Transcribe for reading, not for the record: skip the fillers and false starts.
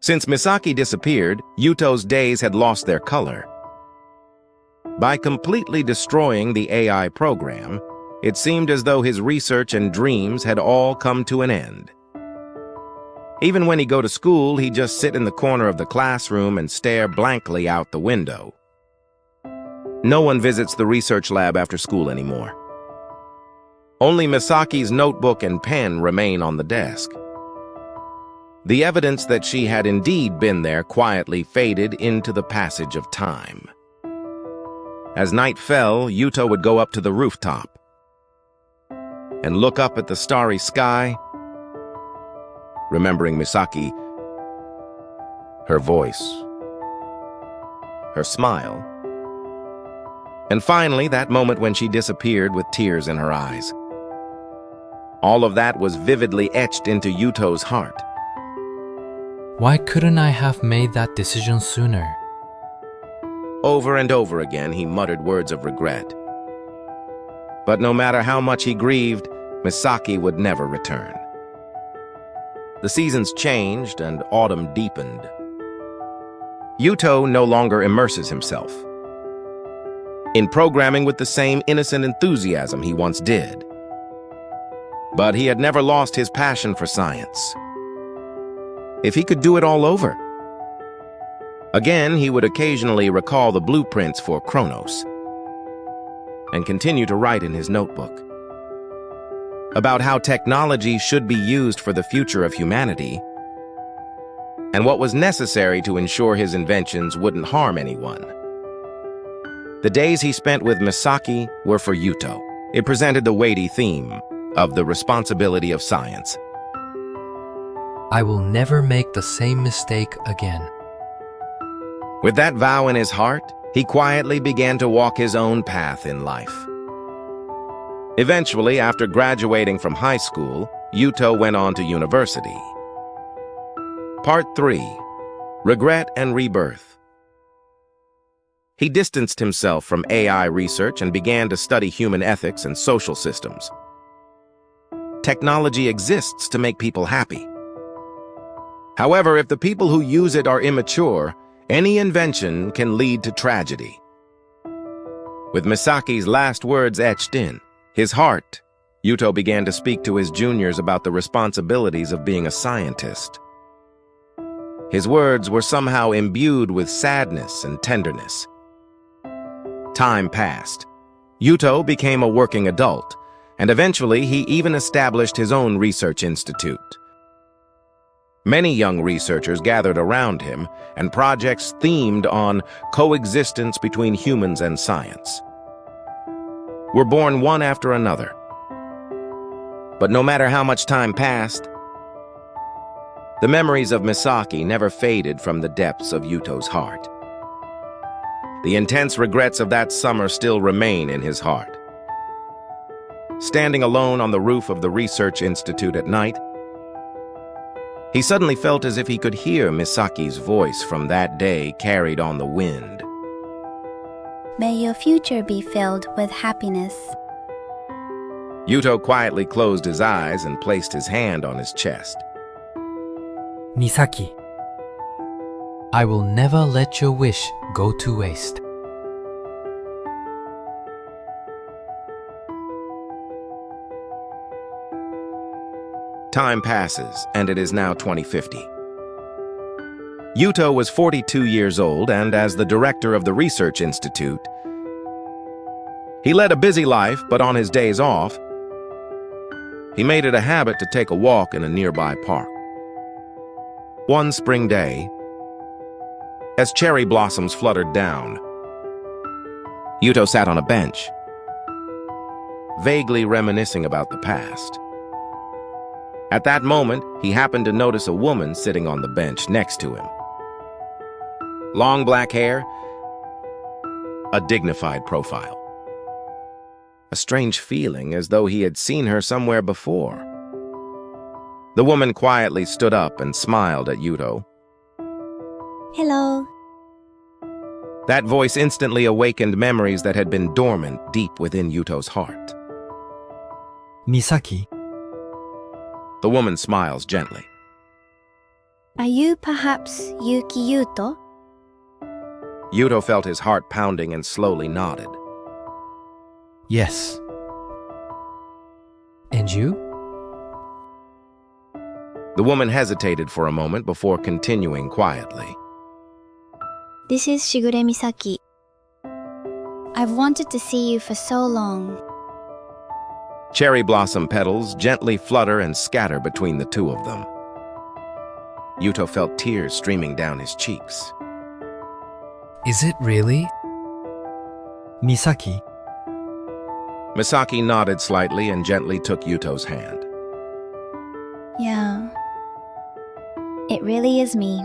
Since Misaki disappeared, Yuto's days had lost their color. By completely destroying the AI program, it seemed as though his research and dreams had all come to an end. Even when he'd go to school, he'd just sit in the corner of the classroom and stare blankly out the window. No one visits the research lab after school anymore. Only Misaki's notebook and pen remain on the desk. The evidence that she had indeed been there quietly faded into the passage of time. As night fell, Yuto would go up to the rooftop and look up at the starry sky, remembering Misaki, her voice, her smile, and finally that moment when she disappeared with tears in her eyes. All of that was vividly etched into Yuto's heart. Why couldn't I have made that decision sooner? Over and over again, he muttered words of regret. But no matter how much he grieved, Misaki would never return. The seasons changed and autumn deepened. Yuto no longer immerses himself in programming with the same innocent enthusiasm he once did. But he had never lost his passion for science. If he could do it all over, again, he would occasionally recall the blueprints for Kronos and continue to write in his notebook about how technology should be used for the future of humanity and what was necessary to ensure his inventions wouldn't harm anyone. The days he spent with Misaki were for Yuto. It presented the weighty theme of the responsibility of science. I will never make the same mistake again. With that vow in his heart, he quietly began to walk his own path in life. Eventually, after graduating from high school, Yuto went on to university. Part 3. Regret and Rebirth. He distanced himself from AI research and began to study human ethics and social systems. Technology exists to make people happy. However, if the people who use it are immature, any invention can lead to tragedy. With Misaki's last words etched in his heart, Yuto began to speak to his juniors about the responsibilities of being a scientist. His words were somehow imbued with sadness and tenderness. Time passed. Yuto became a working adult, and eventually he even established his own research institute. Many young researchers gathered around him, and projects themed on coexistence between humans and science were born one after another. But no matter how much time passed, the memories of Misaki never faded from the depths of Yuto's heart. The intense regrets of that summer still remain in his heart. Standing alone on the roof of the research institute at night, he suddenly felt as if he could hear Misaki's voice from that day carried on the wind. May your future be filled with happiness. Yuto quietly closed his eyes and placed his hand on his chest. Misaki, I will never let your wish go to waste. Time passes, and it is now 2050. Yuto was 42 years old, and as the director of the Research Institute, he led a busy life, but on his days off, he made it a habit to take a walk in a nearby park. One spring day, as cherry blossoms fluttered down, Yuto sat on a bench, vaguely reminiscing about the past. At that moment, he happened to notice a woman sitting on the bench next to him. Long black hair, a dignified profile. A strange feeling as though he had seen her somewhere before. The woman quietly stood up and smiled at Yuto. Hello. That voice instantly awakened memories that had been dormant deep within Yuto's heart. Misaki, The woman smiles gently. Are you perhaps Yuki Yuto? Yuto felt his heart pounding and slowly nodded. Yes. And you? The woman hesitated for a moment before continuing quietly. This is Shigure Misaki. I've wanted to see you for so long. Cherry blossom petals gently flutter and scatter between the two of them. Yuto felt tears streaming down his cheeks. Is it really? Misaki, Misaki nodded slightly and gently took Yuto's hand. Yeah. It really is me.